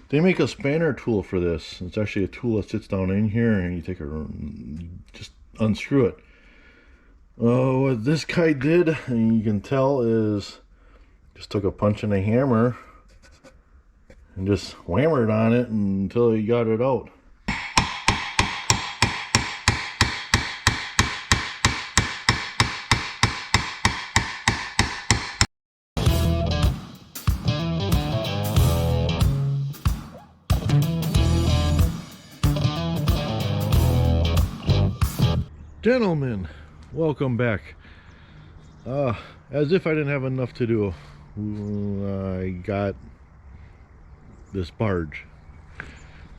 They make a spanner tool for this. It's actually a tool that sits down in here, and you just unscrew it. What this guy did, and you can tell, is just took a punch and a hammer and just whammered on it until he got it out. Gentlemen, welcome back. As if I didn't have enough to do, I got this barge.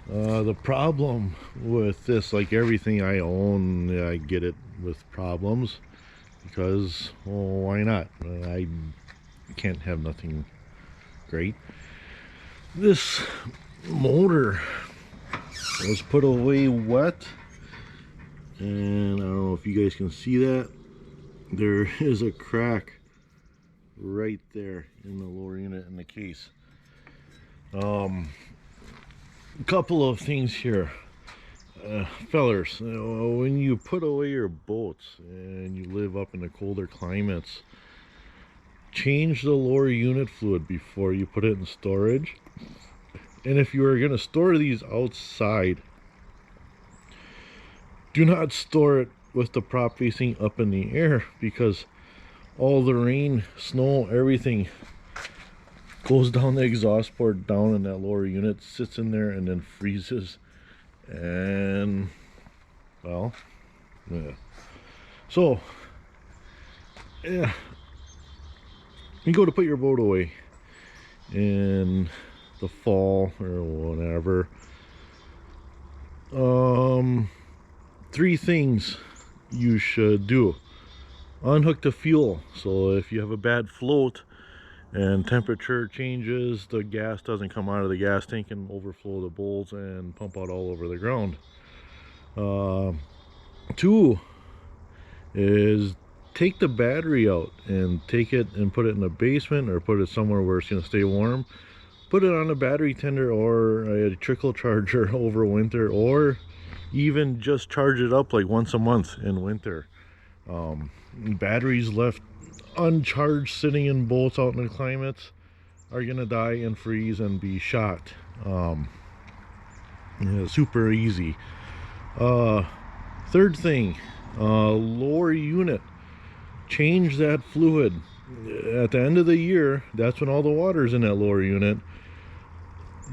The problem with this, like everything I own, I get it with problems because, well, why not? I can't have nothing great. This motor was put away wet, and I don't know if you guys can see that. There is a crack right there in the lower unit in the case. A couple of things here, fellers. When you put away your boats and you live up in the colder climates, change the lower unit fluid before you put it in storage. And if you are going to store these outside, do not store it with the prop facing up in the air, because all the rain, snow, everything goes down the exhaust port, down in that lower unit, sits in there, and then freezes. And, well, yeah. So, yeah, you go to put your boat away in the fall or whatever. Three things you should do. Unhook the fuel. So if you have a bad float and temperature changes, the gas doesn't come out of the gas tank and overflow the bowls and pump out all over the ground. Two is take the battery out and take it and put it in the basement, or put it somewhere where it's going to stay warm. Put it on a battery tender or a trickle charger over winter, or even just charge it up like once a month in winter. Batteries left uncharged sitting in boats out in the climates are gonna die and freeze and be shot. Yeah, super easy. Third thing, lower unit, change that fluid at the end of the year. That's when all the water is in that lower unit.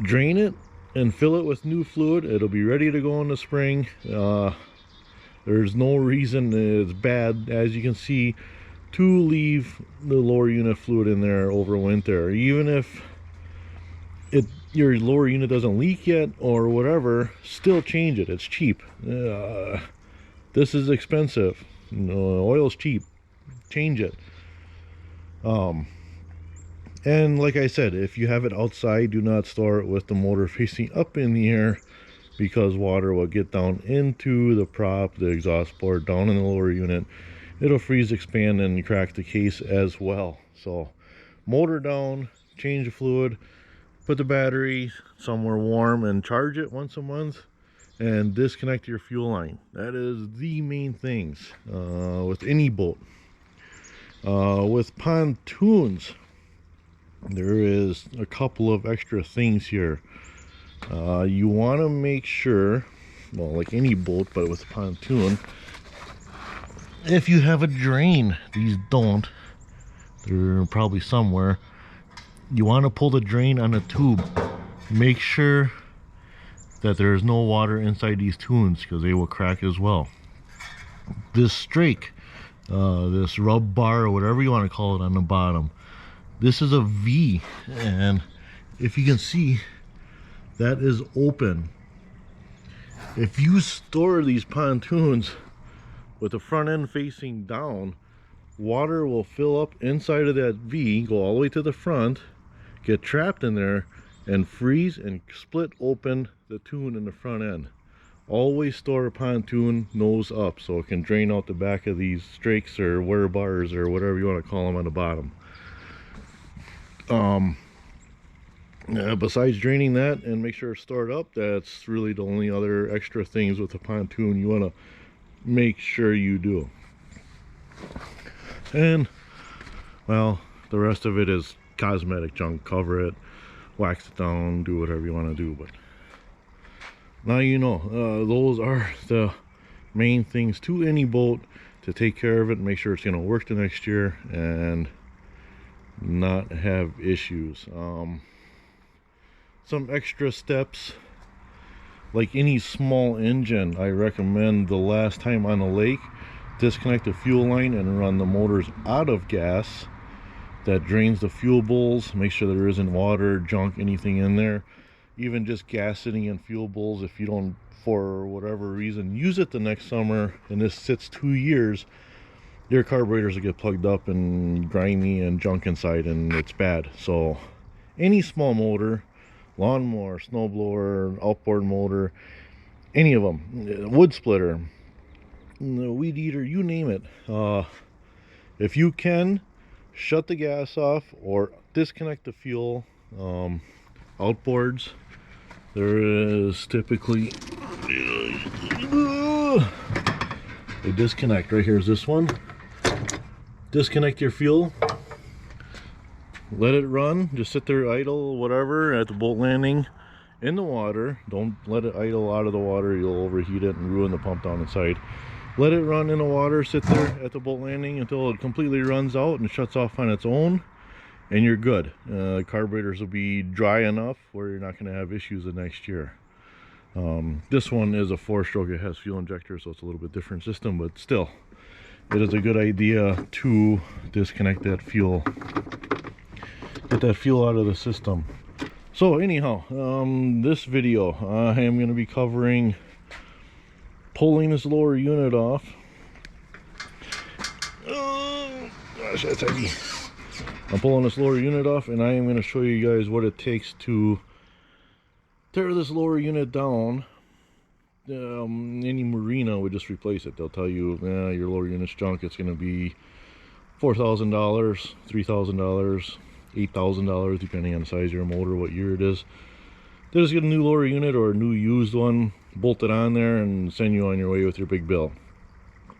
Drain it and fill it with new fluid. It'll be ready to go in the spring. There's no reason it's bad, as you can see, to leave the lower unit fluid in there over winter. Even if your lower unit doesn't leak yet or whatever, still change it. It's cheap. This is expensive. Oil's cheap. Change it. And like I said, if you have it outside, do not store it with the motor facing up in the air, because water will get down into the prop, the exhaust port, down in the lower unit. It'll freeze, expand, and crack the case as well. So motor down, change the fluid, put the battery somewhere warm and charge it once a month, and disconnect your fuel line. That is the main things with any boat. With pontoons, there is a couple of extra things here. You want to make sure, well, like any boat, but with a pontoon, if you have a drain, these don't, they're probably somewhere, you want to pull the drain on a tube. Make sure that there is no water inside these tunes, because they will crack as well. This strake, this rub bar, or whatever you want to call it, on the bottom, this is a V, and if you can see, that is open. If you store these pontoons with the front end facing down, water will fill up inside of that V, go all the way to the front, get trapped in there, and freeze and split open the tune in the front end. Always store a pontoon nose up so it can drain out the back of these strakes or wear bars or whatever you want to call them on the bottom. Besides draining that and make sure it's stored up, that's really the only other extra things with the pontoon you want to make sure you do. And well, the rest of it is cosmetic junk. Cover it, wax it down, do whatever you want to do. But now you know, those are the main things to any boat, to take care of it and make sure it's going to work the next year and not have issues. Some extra steps, like any small engine, I recommend the last time on the lake, disconnect the fuel line and run the motors out of gas. That drains the fuel bowls. Make sure there isn't water, junk, anything in there. Even just gas sitting in fuel bowls, if you don't, for whatever reason, use it the next summer and this sits 2 years, your carburetors will get plugged up and grimy and junk inside, and it's bad. So any small motor, lawnmower, snowblower, outboard motor, any of them, wood splitter, weed eater, you name it, if you can, shut the gas off or disconnect the fuel. Outboards, there is typically a disconnect. Right here is this one. Disconnect your fuel, let it run, just sit there idle, whatever, at the boat landing in the water. Don't let it idle out of the water, you'll overheat it and ruin the pump down inside. Let it run in the water, sit there at the boat landing until it completely runs out and shuts off on its own, and you're good. Carburetors will be dry enough where you're not going to have issues the next year. This one is a 4-stroke, it has fuel injector, so it's a little bit different system, but still, it is a good idea to disconnect that fuel, get that fuel out of the system. So anyhow, this video I am going to be covering pulling this lower unit off. Oh gosh, that's heavy. I'm pulling this lower unit off, and I am going to show you guys what it takes to tear this lower unit down. Any marina would just replace it. They'll tell you, your lower unit's junk, it's going to be $4,000, $3,000, $8,000, depending on the size of your motor, what year it is. They just get a new lower unit or a new used one, bolt it on there, and send you on your way with your big bill.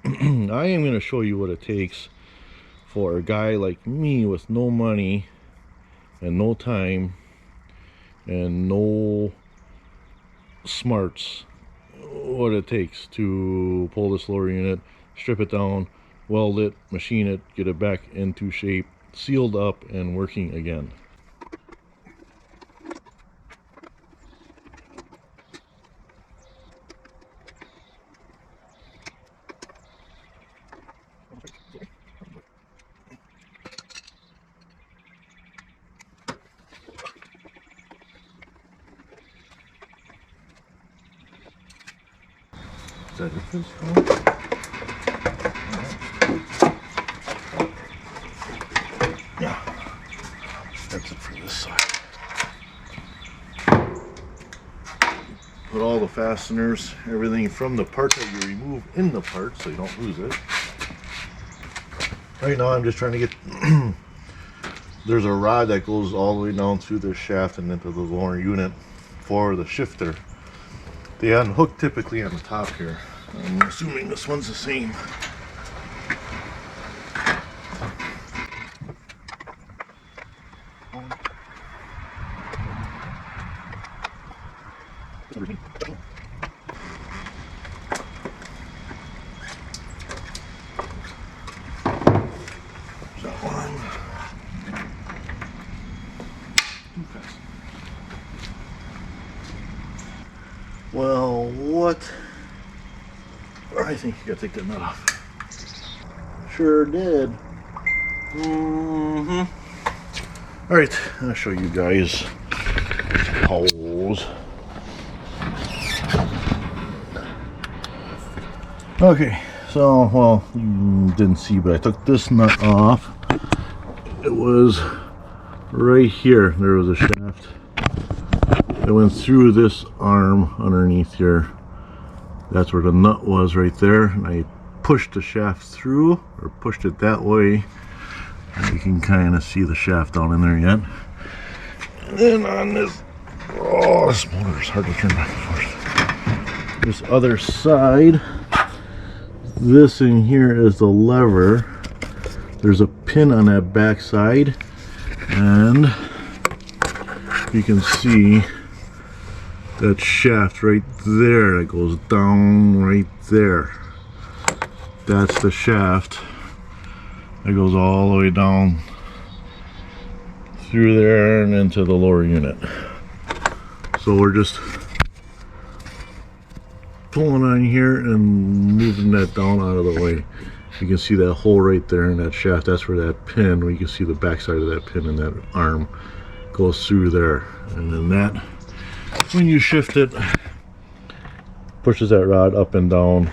I am going to show you what it takes for a guy like me with no money and no time and no smarts, what it takes to pull this lower unit, strip it down, weld it, machine it, get it back into shape, sealed up and working again. Is that it for this one? Yeah, that's it for this side. Put all the fasteners, everything from the part that you remove in the part so you don't lose it. Right now I'm just trying to get there's a rod that goes all the way down through the shaft and into the lower unit for the shifter. They unhook typically on the top here. I'm assuming this one's the same. Well, what? I think you gotta take that nut off. Sure did. Alright, I'll show you guys holes. Okay, so, well, you didn't see, but I took this nut off. It was right here. There was a shaft. It went through this arm underneath here. That's where the nut was, right there. And I pushed the shaft through, or pushed it that way. You can kind of see the shaft down in there yet. And then on this, oh, this motor is hard to turn back and forth. This other side, this in here is the lever. There's a pin on that back side, and you can see that shaft right there that goes down right there. That's the shaft that goes all the way down through there and into the lower unit. So we're just pulling on here and moving that down out of the way. You can see that hole right there in that shaft. That's where that pin, where you can see the back side of that pin and that arm goes through there. And then that, when you shift it, pushes that rod up and down,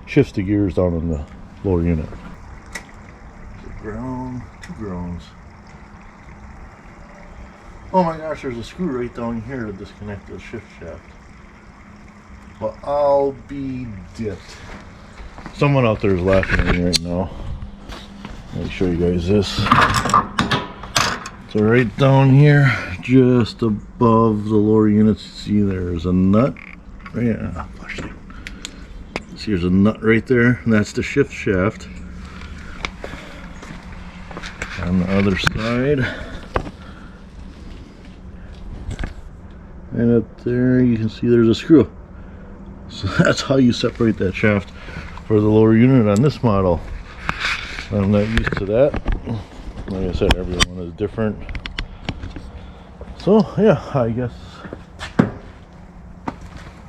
shifts the gears down in the lower unit. Ground, 2 grounds. Oh my gosh, there's a screw right down here to disconnect the shift shaft. But I'll be dipped. Someone out there is laughing at me right now. Let me show you guys this. So right down here, just above the lower units, see there's a nut. Yeah, see there's a nut right there, and that's the shift shaft. On the other side, and up there you can see there's a screw. So that's how you separate that shaft for the lower unit on this model. I'm not used to that. Like I said, everyone is different. So yeah, I guess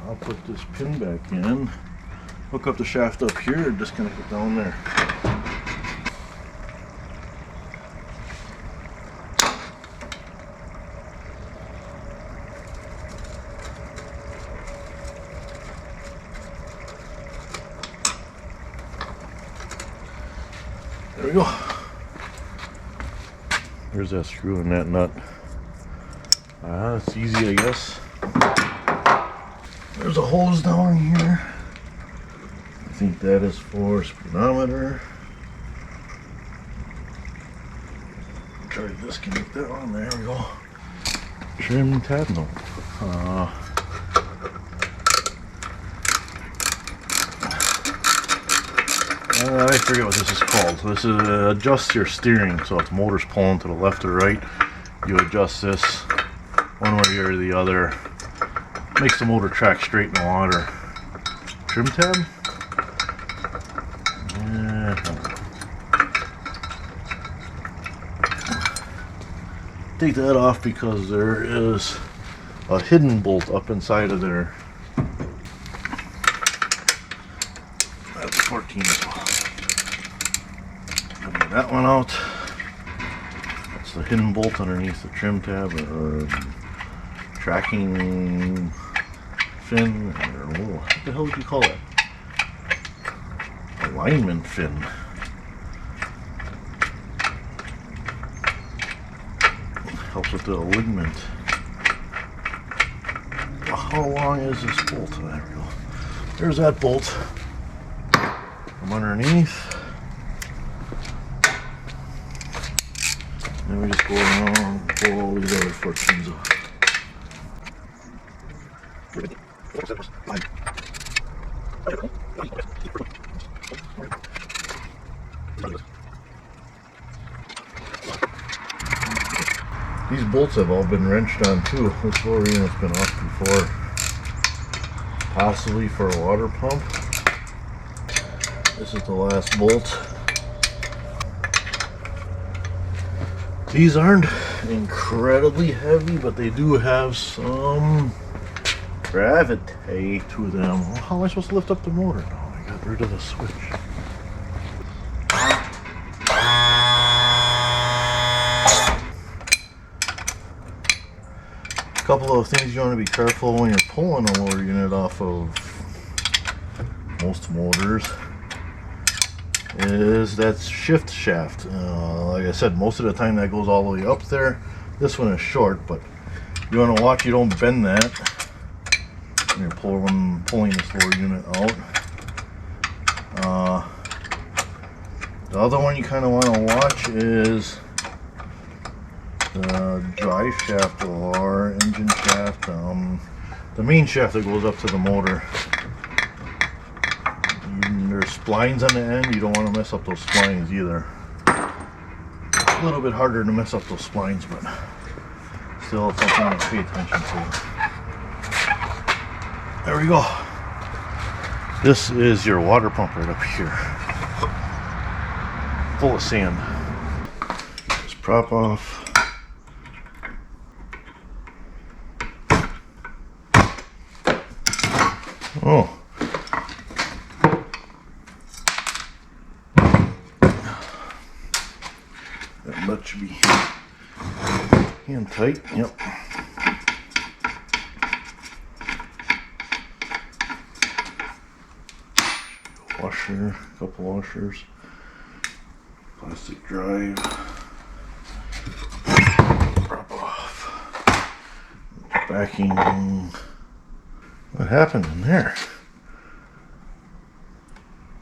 I'll put this pin back in, hook up the shaft up here, and disconnect it down there. There we go. There's that screw and that nut. It's easy, I guess. There's a hose down here. I think that is for speedometer. Try to disconnect that one. There we go. Trim tab, no. I forget what this is called. This is adjusts your steering, so if the motor's pulling to the left or right, you adjust this one way or the other. Makes the motor track straight in the water. Trim tab? Take that off because there is a hidden bolt up inside of there. That's 14 as well. Get that one out. That's the hidden bolt underneath the trim tab or tracking fin, or what the hell would you call that? Alignment fin. Helps with the alignment. How long is this bolt? There we go. There's that bolt from underneath. Then we just go around, pull all these other 14s off. These bolts have all been wrenched on too. This lower unit's been off before, possibly for a water pump. This is the last bolt. These aren't incredibly heavy, but they do have some gravity to them. Well, how am I supposed to lift up the motor? No, I got rid of the switch. A couple of things you want to be careful when you're pulling a lower unit off of most motors is that shift shaft. Like I said, most of the time that goes all the way up there. This one is short, but you want to watch you don't bend that when you're pulling this lower unit out. The other one you kind of want to watch is the drive shaft or engine shaft, the main shaft that goes up to the motor. There's splines on the end. You don't want to mess up those splines either. A little bit harder to mess up those splines, but still it's something to pay attention to. There we go. This is your water pump right up here, full of sand. Just prop off. Oh. That should be hand tight. Yep. Washer, a couple washers, plastic drive, drop off, backing. What happened in there?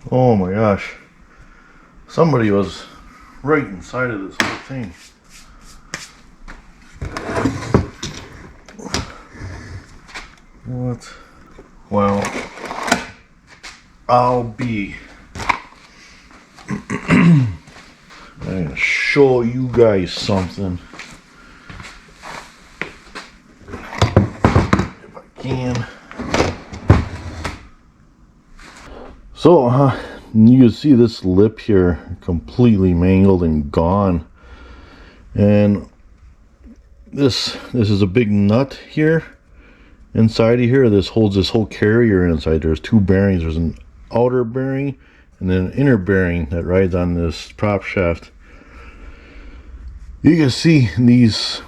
Oh my gosh, somebody was right inside of this whole thing. What? Well, I'll be I'm gonna show you guys something if I can. So you can see this lip here completely mangled and gone, and this is a big nut here inside of here. This holds this whole carrier inside. There's two bearings. There's an outer bearing and then an inner bearing that rides on this prop shaft. You can see these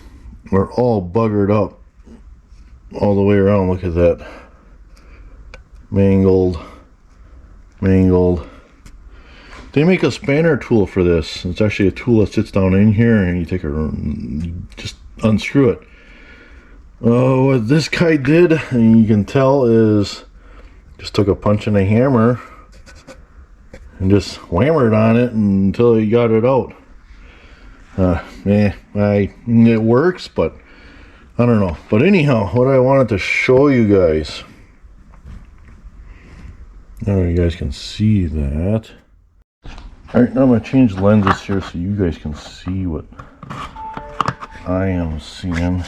are all buggered up all the way around. Look at that. Mangled. They make a spanner tool for this. It's actually a tool that sits down in here, and you just unscrew it. What this guy did, and you can tell, is just took a punch and a hammer and just whammered on it until he got it out. It works, but I don't know. But anyhow, what I wanted to show you guys. Now you guys can see that. Alright, now I'm going to change lenses here so you guys can see what I am seeing.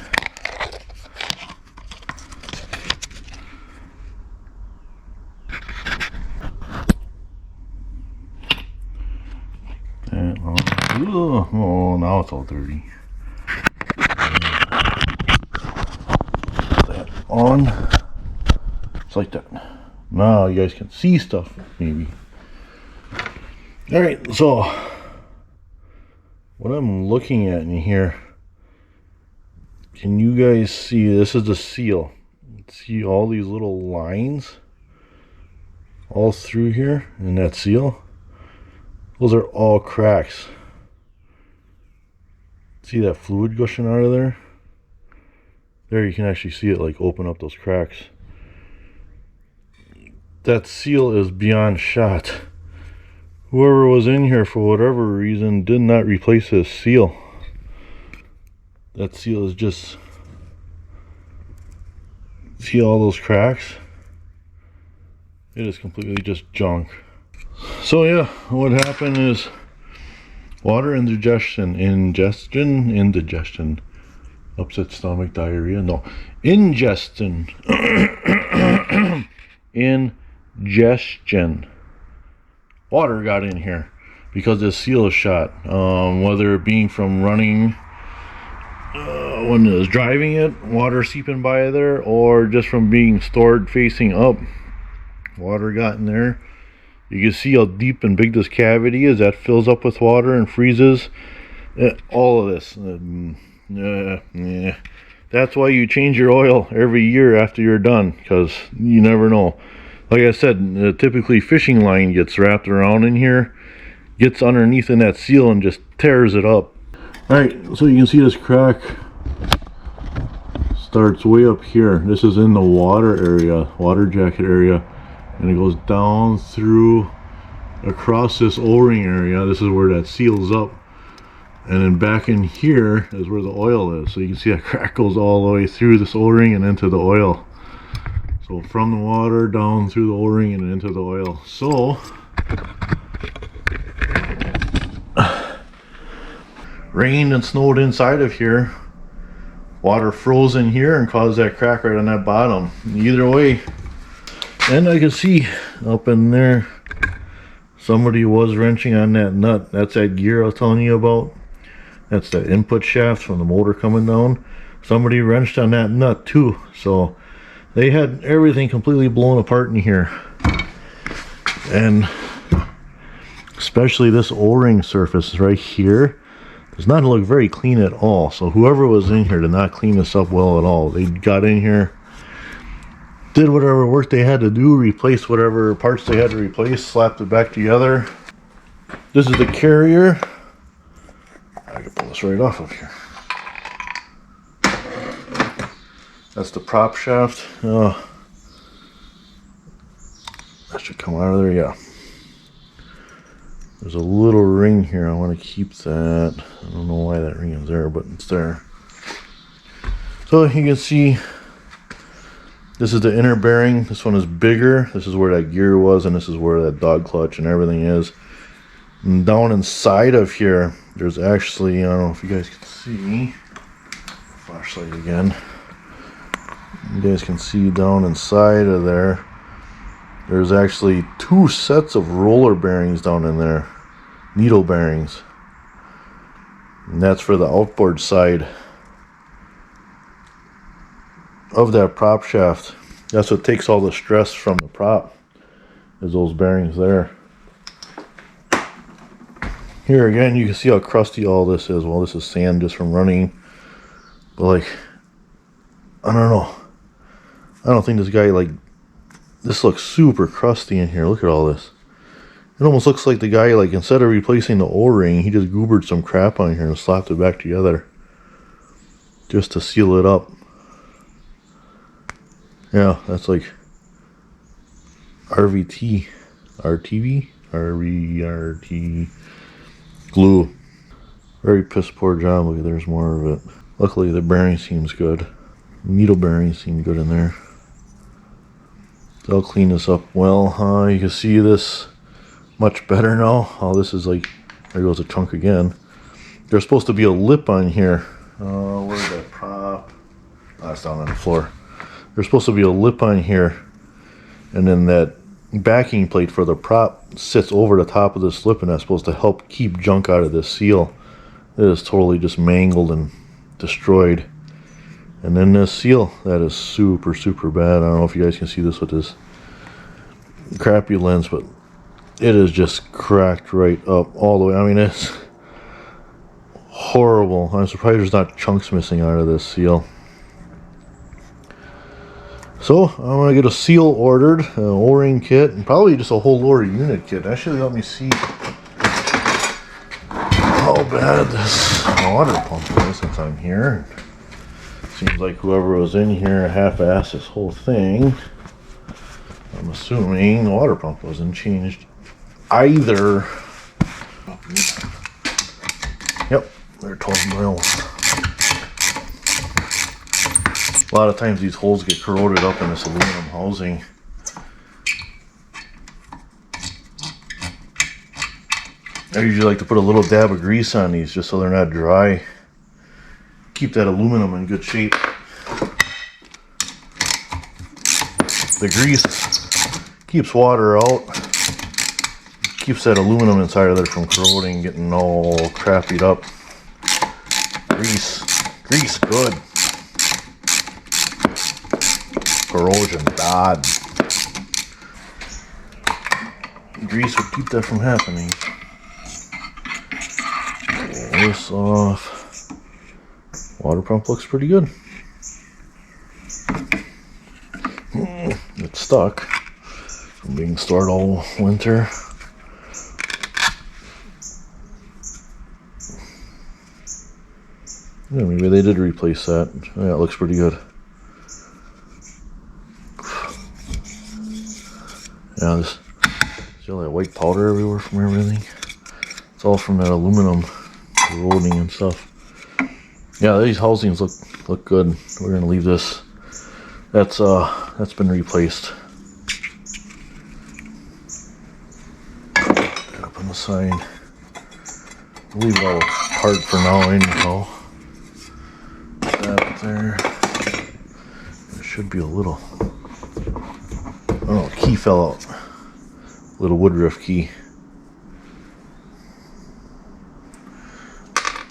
Oh, now it's all dirty. Put that on. It's like that. Now you guys can see stuff, maybe. Alright, so what I'm looking at in here, can you guys see? This is the seal. See all these little lines all through here in that seal? Those are all cracks. See that fluid gushing out of there? There, you can actually see it like open up those cracks. That seal is beyond shot. Whoever was in here for whatever reason did not replace this seal. That seal is just, see all those cracks? It is completely just junk. So yeah, what happened is water indigestion, upset stomach, diarrhea, no, ingestion, ingestion. Water got in here because this seal is shot, whether it being from running when it was driving it, water seeping by there, or just from being stored facing up, water got in there. You can see how deep and big this cavity is. That fills up with water and freezes. All of this. That's why you change your oil every year after you're done, because you never know. Like I said, typically fishing line gets wrapped around in here, gets underneath in that seal and just tears it up. Alright, so you can see this crack starts way up here. This is in the water area, water jacket area. And it goes down through across this O-ring area. This is where that seals up. And then back in here is where the oil is. So you can see that crack goes all the way through this O-ring and into the oil. So from the water down through the O-ring and into the oil. So rained and snowed inside of here. Water froze in here and caused that crack right on that bottom. Either way, and I can see up in there somebody was wrenching on that nut. That's that gear I was telling you about. That's the input shaft from the motor coming down. Somebody wrenched on that nut too. So they had everything completely blown apart in here. And especially this O-ring surface right here does not look very clean at all. So whoever was in here did not clean this up well at all. They got in here, did whatever work they had to do, replaced whatever parts they had to replace, slapped it back together. This is the carrier. I can pull this right off of here. That's the prop shaft. That should come out of there, yeah. There's a little ring here. I want to keep that. I don't know why that ring is there, but it's there. So you can see this is the inner bearing. This one is bigger. This is where that gear was, and this is where that dog clutch and everything is. And down inside of here, there's actually, I don't know if you guys can see, flashlight again. You guys can see down inside of there, there's actually 2 sets of roller bearings down in there, needle bearings. And that's for the outboard side of that prop shaft. That's what takes all the stress from the prop, is those bearings there. Here again, you can see how crusty all this is. Well, this is sand just from running. But like, I don't know. I don't think this guy, like, this looks super crusty in here. Look at all this. It almost looks like the guy, like, instead of replacing the O-ring, he just goobered some crap on here and slapped it back together just to seal it up. Yeah, that's like RVT, RTV, RVRT glue. Very piss poor job. Look, there's more of it. Luckily the bearing seems good. Needle bearings seem good in there. So I'll clean this up well. You can see this much better now. Oh, this is like, there goes a chunk again. There's supposed to be a lip on here. Where's that prop? Oh, it's down on the floor. There's supposed to be a lip on here, and then that backing plate for the prop sits over the top of this lip, and that's supposed to help keep junk out of this seal. It is totally just mangled and destroyed. And then this seal, that is super, super bad. I don't know if you guys can see this with this crappy lens, but it is just cracked right up all the way. I mean, it's horrible. I'm surprised there's not chunks missing out of this seal. So I'm going to get a seal ordered, an O-ring kit, and probably just a whole lower unit kit. Actually, let me see how bad this water pump is since I'm here. Seems like whoever was in here half-assed this whole thing. I'm assuming the water pump wasn't changed either. Yep, they're 12 mil. A lot of times these holes get corroded up in this aluminum housing. I usually like to put a little dab of grease on these just so they're not dry. Keep that aluminum in good shape. The grease keeps water out, keeps that aluminum inside of there from corroding, getting all crappied up. Grease good. Corrosion bad. Grease would keep that from happening. Pull this off. Water pump looks pretty good. It's stuck from being stored all winter. Yeah, maybe they did replace that. Yeah, it looks pretty good. Yeah, this, see all that white powder everywhere from everything? It's all from that aluminum corroding and stuff. Yeah, these housings look good. We're gonna leave this. That's been replaced. Up on the side. We'll leave it all apart for now anyhow. That up there. There should be a little, oh, key fell out. Little woodruff key.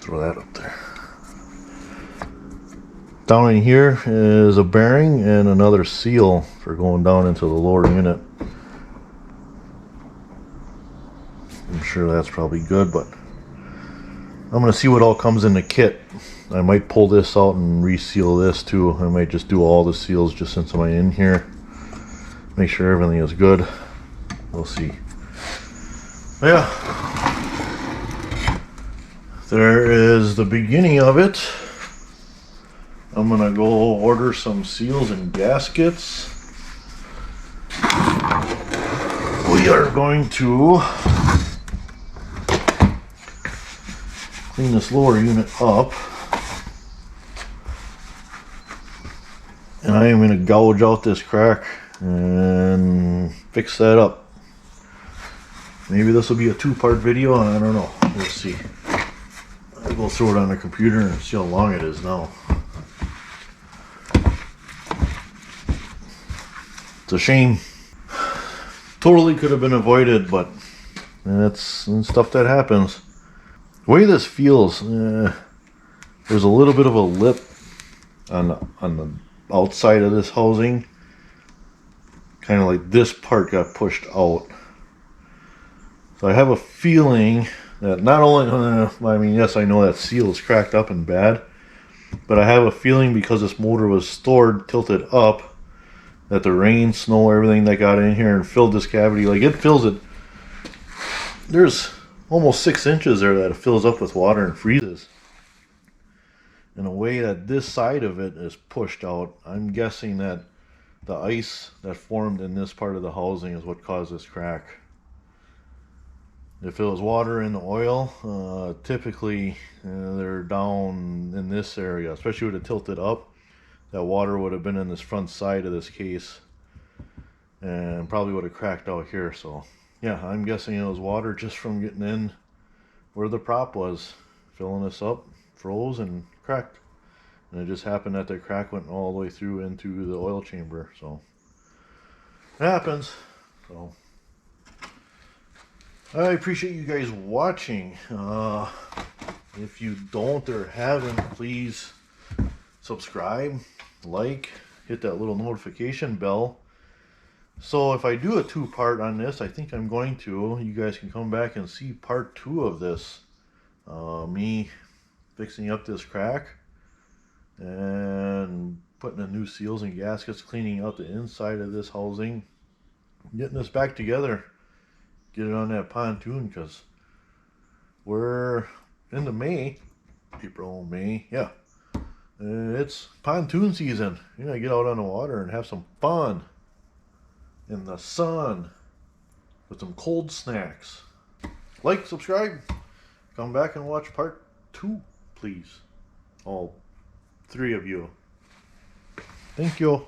Throw that up there. Down in here is a bearing and another seal for going down into the lower unit. I'm sure that's probably good, but I'm going to see what all comes in the kit. I might pull this out and reseal this too. I might just do all the seals just since I'm in here. Make sure everything is good. We'll see. Yeah. There is the beginning of it. I'm going to go order some seals and gaskets. We are going to clean this lower unit up. And I am going to gouge out this crack and fix that up. Maybe this will be a two-part video, I don't know. We'll see. I'll go throw it on the computer and see how long it is now. It's a shame. Totally could have been avoided, but that's stuff that happens. The way this feels, there's a little bit of a lip on the outside of this housing. Kind of like this part got pushed out. So I have a feeling that not only, I mean, yes, I know that seal is cracked up and bad, but I have a feeling because this motor was stored tilted up, that the rain, snow, everything that got in here and filled this cavity, like it fills it. There's almost 6 inches there that it fills up with water and freezes. In a way that this side of it is pushed out, I'm guessing that the ice that formed in this part of the housing is what caused this crack. If it was water in the oil, typically they're down in this area, especially with it tilted up. That water would have been in this front side of this case and probably would have cracked out here. So yeah, I'm guessing it was water just from getting in where the prop was, filling this up, froze and cracked. And it just happened that the crack went all the way through into the oil chamber. So it happens. So I appreciate you guys watching. If you don't or haven't, please subscribe, like, hit that little notification bell. So if I do a two-part on this, I think I'm going to, you guys can come back and see part 2 of this. Me fixing up this crack and putting in new seals and gaskets, cleaning out the inside of this housing, getting this back together, get it on that pontoon, because we're into May, April, May, yeah. It's pontoon season. You're gonna get out on the water and have some fun in the sun with some cold snacks. Like, subscribe, come back and watch part 2, please. All 3 of you. Thank you.